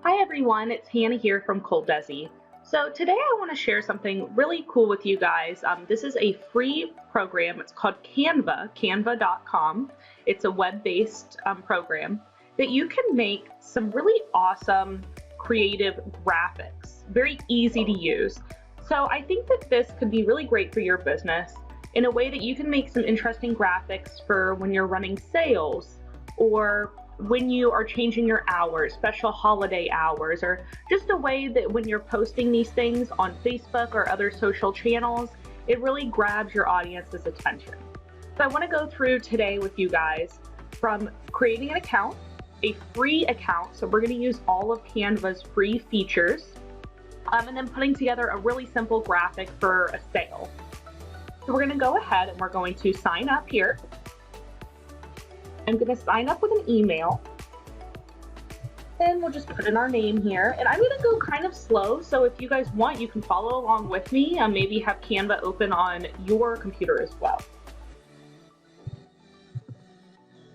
Hi everyone, it's Hannah here from ColDesi. So today I want to share something really cool with you guys. This is a free program. It's called Canva, canva.com. It's a web-based program that you can make some really awesome creative graphics, very easy to use. So I think that this could be really great for your business in a way that you can make some interesting graphics for when you're running sales or when you are changing your hours, special holiday hours, or just a way that when you're posting these things on Facebook or other social channels, it really grabs your audience's attention. So I want to go through today with you guys from creating an account, a free account, so we're going to use all of Canva's free features, and then putting together a really simple graphic for a sale. So we're going to go ahead and we're going to sign up here. I'm going to sign up with an email, and we'll just put in our name here. And I'm going to go kind of slow, so if you guys want, you can follow along with me and maybe have Canva open on your computer as well.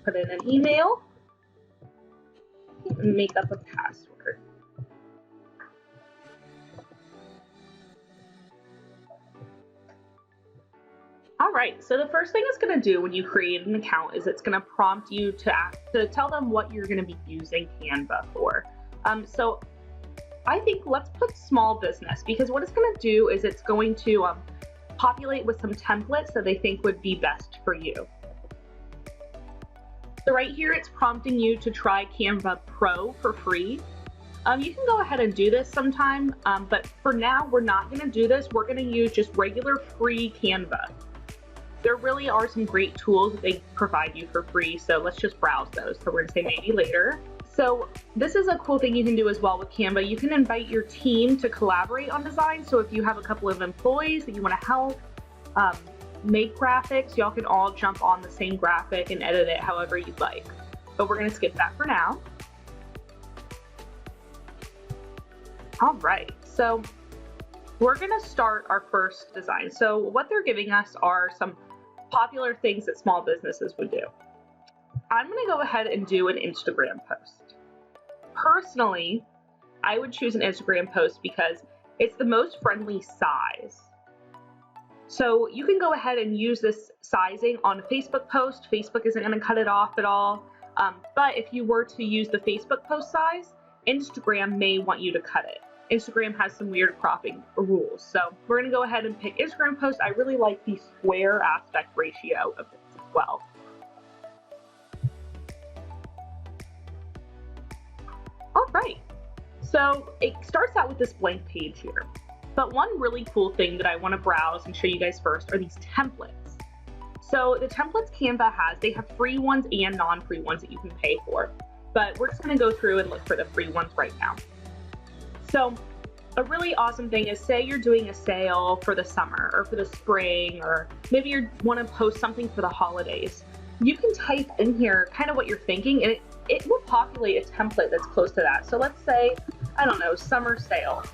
Put in an email and make up a password. All right, so the first thing it's going to do when you create an account is it's going to prompt you to tell them what you're going to be using Canva for. So I think let's put small business, because what it's going to do is it's going to populate with some templates that they think would be best for you. So right here, it's prompting you to try Canva Pro for free. You can go ahead and do this sometime, but for now, we're not going to do this. We're going to use just regular free Canva. There really are some great tools that they provide you for free, so let's just browse those. So we're going to say maybe later. So this is a cool thing you can do as well with Canva. You can invite your team to collaborate on design. So if you have a couple of employees that you want to help make graphics, y'all can all jump on the same graphic and edit it however you'd like. But we're going to skip that for now. All right, so we're going to start our first design. So what they're giving us are some popular things that small businesses would do. I'm going to go ahead and do an Instagram post. Personally, I would choose an Instagram post because it's the most friendly size. So you can go ahead and use this sizing on a Facebook post. Facebook isn't going to cut it off at all. But if you were to use the Facebook post size, Instagram may want you to cut it. Instagram has some weird cropping rules. So we're going to go ahead and pick Instagram post. I really like the square aspect ratio of this as well. All right, so it starts out with this blank page here. But one really cool thing that I want to browse and show you guys first are these templates. So the templates Canva has, they have free ones and non-free ones that you can pay for. But we're just going to go through and look for the free ones right now. So a really awesome thing is, say you're doing a sale for the summer or for the spring, or maybe you want to post something for the holidays. You can type in here kind of what you're thinking, and it will populate a template that's close to that. So let's say, I don't know, summer sale.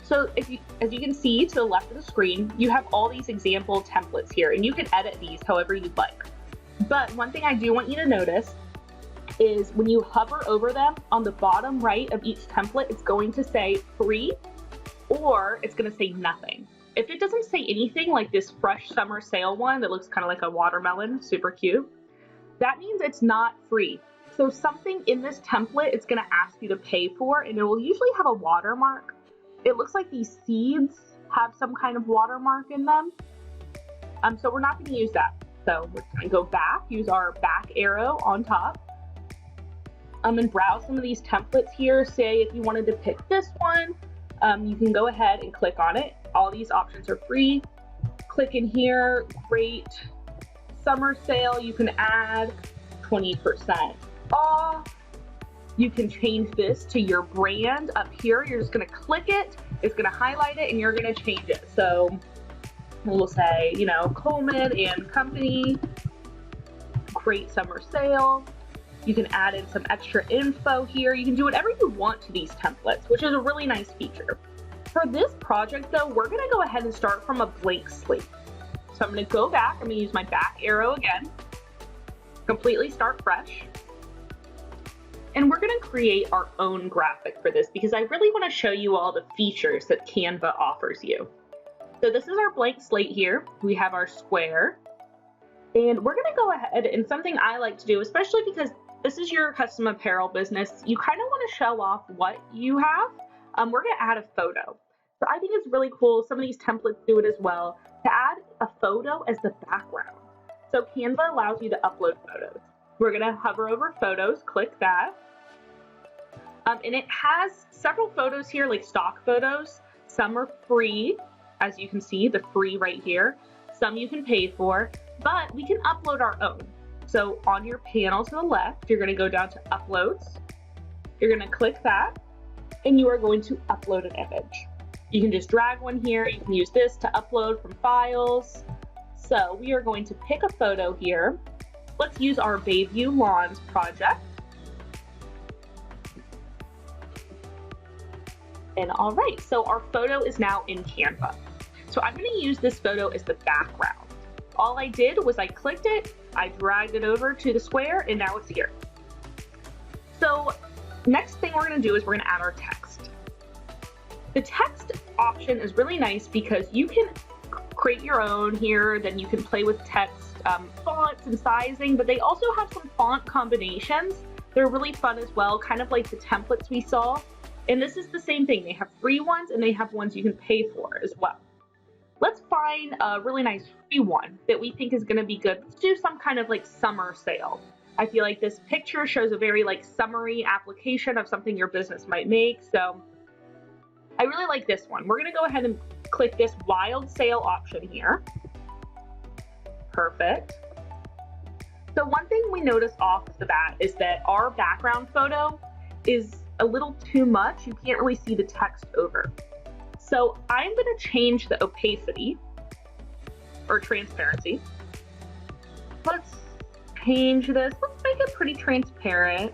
So as you can see to the left of the screen, you have all these example templates here, and you can edit these however you'd like. But one thing I do want you to notice is when you hover over them, on the bottom right of each template, it's going to say free, or it's going to say nothing. If it doesn't say anything, like this fresh summer sale one that looks kind of like a watermelon, super cute, that means it's not free. So something in this template it's going to ask you to pay for, and it will usually have a watermark. It looks like these seeds have some kind of watermark in them. So we're not going to use that. So we're going to go back, use our back arrow on top. And browse some of these templates here. Say if you wanted to pick this one, you can go ahead and click on it. All these options are free. Click in here, great summer sale. You can add 20% off. You can change this to your brand up here. You're just going to click it. It's going to highlight it, and you're going to change it. So we'll say, you know, Coleman and Company, great summer sale. You can add in some extra info here. You can do whatever you want to these templates, which is a really nice feature. For this project though, we're gonna go ahead and start from a blank slate. So I'm gonna go back, I'm gonna use my back arrow again, completely start fresh. And we're going to create our own graphic for this because I really want to show you all the features that Canva offers you. So this is our blank slate here. We have our square. And we're going to go ahead, and something I like to do, especially because this is your custom apparel business, you kind of want to show off what you have. We're going to add a photo. So I think it's really cool. Some of these templates do it as well, to add a photo as the background. So Canva allows you to upload photos. We're going to hover over photos, click that. And it has several photos here, like stock photos. Some are free, as you can see, the free right here. Some you can pay for, but we can upload our own. So on your panel to the left, you're going to go down to uploads. You're going to click that, and you are going to upload an image. You can just drag one here. You can use this to upload from files. So we are going to pick a photo here. Let's use our Bayview Lawns project. And all right, so our photo is now in Canva. So I'm going to use this photo as the background. All I did was I clicked it, I dragged it over to the square, and now it's here. So next thing we're going to do is we're going to add our text. The text option is really nice because you can create your own here, then you can play with text fonts and sizing, but they also have some font combinations. They're really fun as well, kind of like the templates we saw. And this is the same thing. They have free ones and they have ones you can pay for as well. Let's find a really nice free one that we think is going to be good. Let's do some kind of like summer sale. I feel like this picture shows a very like summery application of something your business might make. So I really like this one. We're going to go ahead and click this wild sale option here. Perfect. So one thing we noticed off the bat is that our background photo is a little too much. You can't really see the text over. So I'm going to change the opacity or transparency. Let's change this. Let's make it pretty transparent.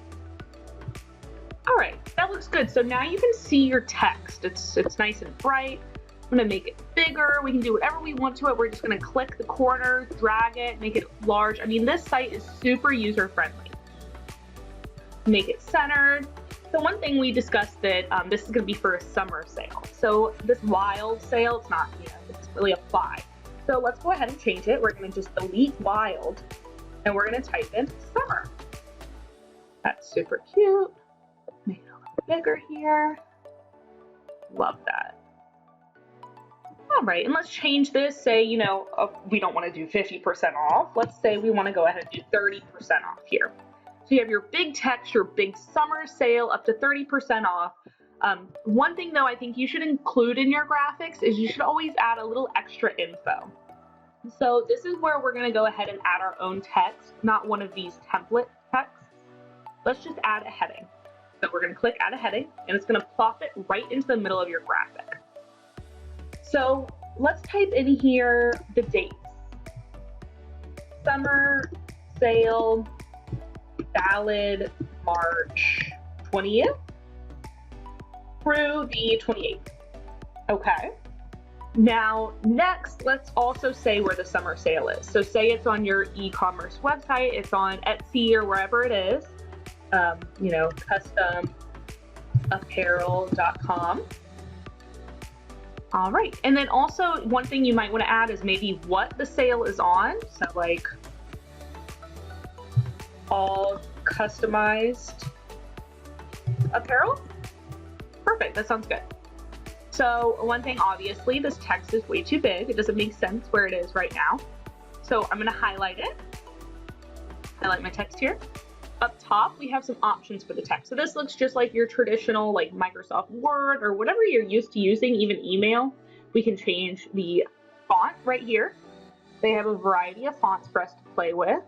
All right, that looks good. So now you can see your text. It's nice and bright. I'm going to make it bigger. We can do whatever we want to it. We're just going to click the corner, drag it, make it large. I mean, this site is super user-friendly. Make it centered. So one thing we discussed that this is going to be for a summer sale. So this wild sale, it's not, it's really apply. So let's go ahead and change it. We're going to just delete wild, and we're going to type in summer. That's super cute. Make it a little bigger here. Love that. All right, and let's change this. Say, we don't want to do 50% off. Let's say we want to go ahead and do 30% off here. So you have your big text, your big summer sale up to 30% off. One thing though I think you should include in your graphics is you should always add a little extra info. So this is where we're going to go ahead and add our own text, not one of these template texts. Let's just add a heading. So we're going to click add a heading, and it's going to plop it right into the middle of your graphic. So let's type in here the dates. Summer sale valid March 20th through the 28th. Okay. Now, next, let's also say where the summer sale is. So say it's on your e-commerce website, it's on Etsy or wherever it is, customapparel.com. All right. And then also one thing you might want to add is maybe what the sale is on. So like all customized apparel. Perfect. That sounds good. So one thing, obviously, this text is way too big. It doesn't make sense where it is right now. So I'm going to highlight it. Highlight my text here. Up top, we have some options for the text. So this looks just like your traditional like Microsoft Word or whatever you're used to using, even email. We can change the font right here. They have a variety of fonts for us to play with.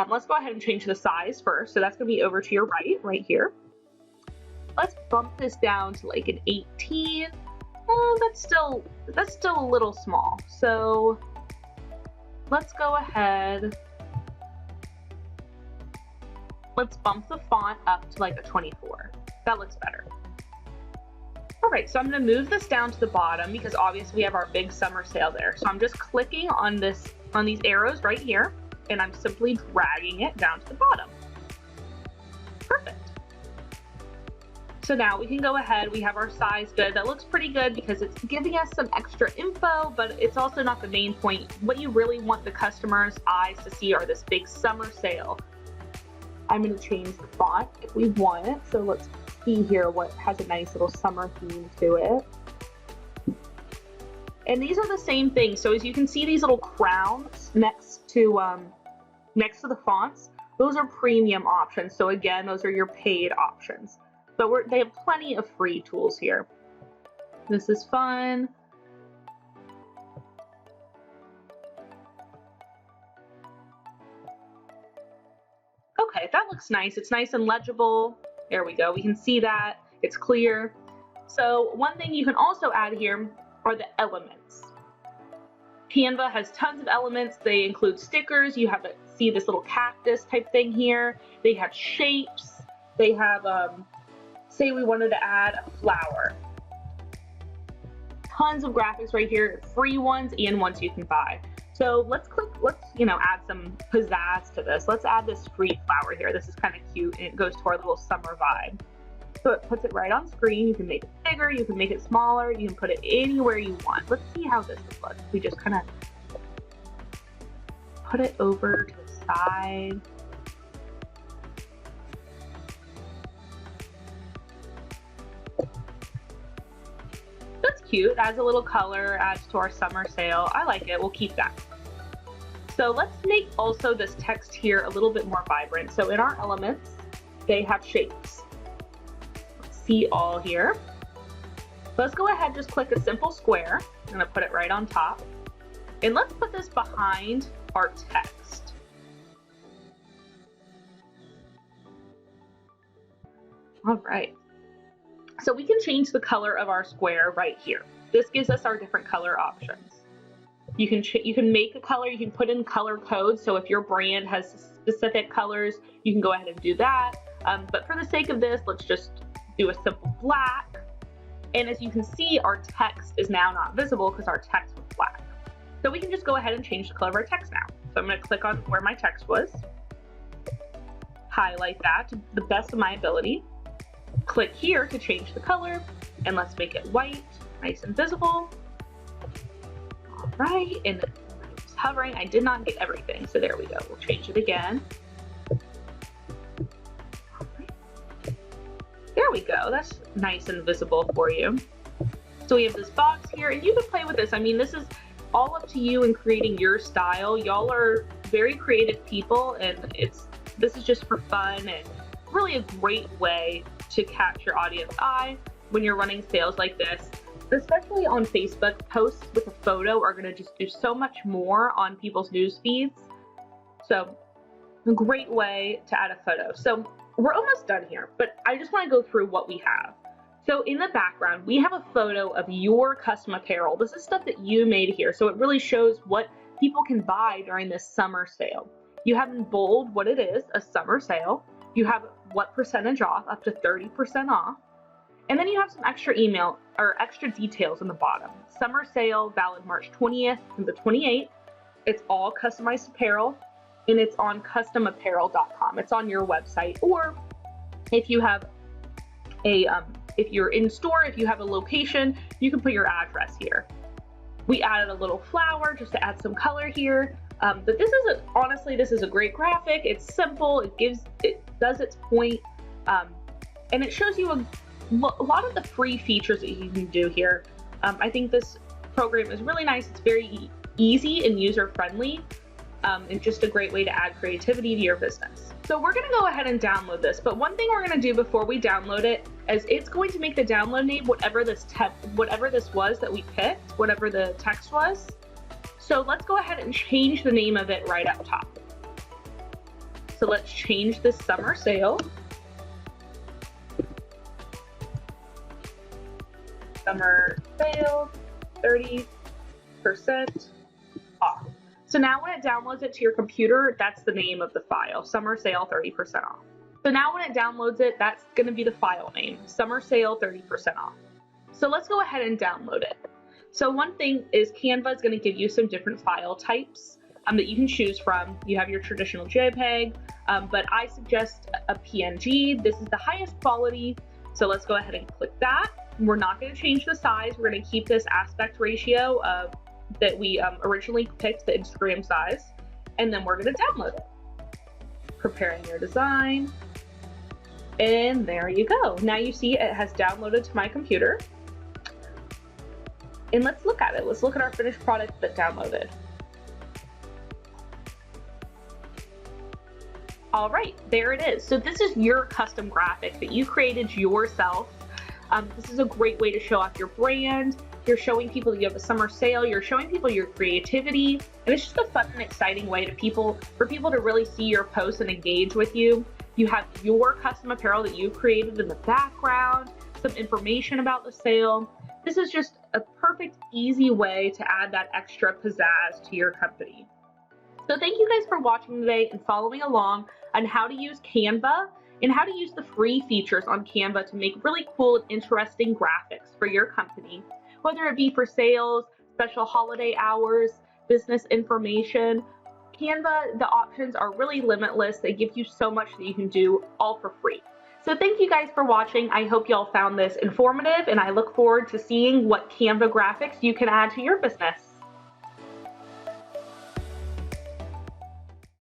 Let's go ahead and change the size first. So that's going to be over to your right here. Let's bump this down to like an 18. That's still a little small. So let's go ahead. Let's bump the font up to like a 24. That looks better. All right, so I'm going to move this down to the bottom because obviously we have our big summer sale there. So I'm just clicking on these arrows right here, and I'm simply dragging it down to the bottom. Perfect. So now we can go ahead, we have our size good. That looks pretty good because it's giving us some extra info, but it's also not the main point. What you really want the customer's eyes to see are this big summer sale. I'm going to change the font if we want it. So let's see here what has a nice little summer theme to it. And these are the same thing. So as you can see, these little crowns next to the fonts, those are premium options. So again, those are your paid options. But they have plenty of free tools here. This is fun. Okay, that looks nice. It's nice and legible. There we go. We can see that. It's clear. So one thing you can also add here are the elements. Canva has tons of elements. They include stickers. You have to see this little cactus type thing here. They have shapes. They have, say we wanted to add a flower. Tons of graphics right here, free ones and ones you can buy. So let's add some pizzazz to this. Let's add this free flower here. This is kind of cute and it goes to our little summer vibe. So it puts it right on screen. You can make it bigger, you can make it smaller, you can put it anywhere you want. Let's see how this would look. We just kind of put it over to the side. That's cute. Adds a little color, adds to our summer sale. I like it. We'll keep that. So let's make also this text here a little bit more vibrant. So in our elements, they have shapes. Let's see all here. Let's go ahead and just click a simple square. I'm going to put it right on top. And let's put this behind our text. All right. So we can change the color of our square right here. This gives us our different color options. You can make a color, you can put in color codes. So if your brand has specific colors, you can go ahead and do that. But for the sake of this, let's just do a simple black. And as you can see, our text is now not visible because our text was black. So we can just go ahead and change the color of our text now. So I'm going to click on where my text was, highlight that to the best of my ability. Click here to change the color, and let's make it white, nice and visible. All right, and then I was hovering, I did not get everything, so there we go. We'll change it again. All right. There we go, that's nice and visible for you. So we have this box here, and you can play with this. I mean, this is all up to you in creating your style. Y'all are very creative people, and this is just for fun and really a great way to catch your audience eye when you're running sales like this. Especially on Facebook, posts with a photo are going to just do so much more on people's news feeds. So a great way to add a photo. So we're almost done here, but I just want to go through what we have. So in the background, we have a photo of your custom apparel. This is stuff that you made here. So it really shows what people can buy during this summer sale. You have in bold what it is, a summer sale. You have what percentage off, up to 30% off. And then you have some extra email or extra details in the bottom. Summer sale, valid March 20th through the 28th. It's all customized apparel, and it's on customapparel.com. It's on your website, or if you have if you're in store, if you have a location, you can put your address here. We added a little flower just to add some color here. But this is honestly, this is a great graphic. It's simple. It does its point, and it shows you a lot of the free features that you can do here. I think this program is really nice. It's very easy and user friendly, and just a great way to add creativity to your business. So we're going to go ahead and download this. But one thing we're going to do before we download it is it's going to make the download name whatever this was that we picked, whatever the text was. So let's go ahead and change the name of it right up top. So let's change this summer sale. Summer sale, 30% off. So now when it downloads it to your computer, that's the name of the file, summer sale 30% off. So now when it downloads it, that's going to be the file name, summer sale 30% off. So let's go ahead and download it. So one thing is Canva is going to give you some different file types that you can choose from. You have your traditional JPEG, but I suggest a PNG. This is the highest quality So let's go ahead and click that. We're not going to change the size. We're going to keep this aspect ratio of that we originally picked, the Instagram size, and then we're going to download it. Preparing your design, and there you go. Now you see it has downloaded to my computer, and let's look at it. Let's look at our finished product that downloaded. All right, there it is. So this is your custom graphic that you created yourself. This is a great way to show off your brand. You're showing people that you have a summer sale. You're showing people your creativity. And it's just a fun and exciting way for people to really see your posts and engage with you. You have your custom apparel that you created in the background, some information about the sale. This is just a perfect, easy way to add that extra pizzazz to your company. So thank you guys for watching today and following along on how to use Canva and how to use the free features on Canva to make really cool and interesting graphics for your company, whether it be for sales, special holiday hours, business information. Canva, the options are really limitless. They give you so much that you can do all for free. So thank you guys for watching. I hope y'all found this informative, and I look forward to seeing what Canva graphics you can add to your business.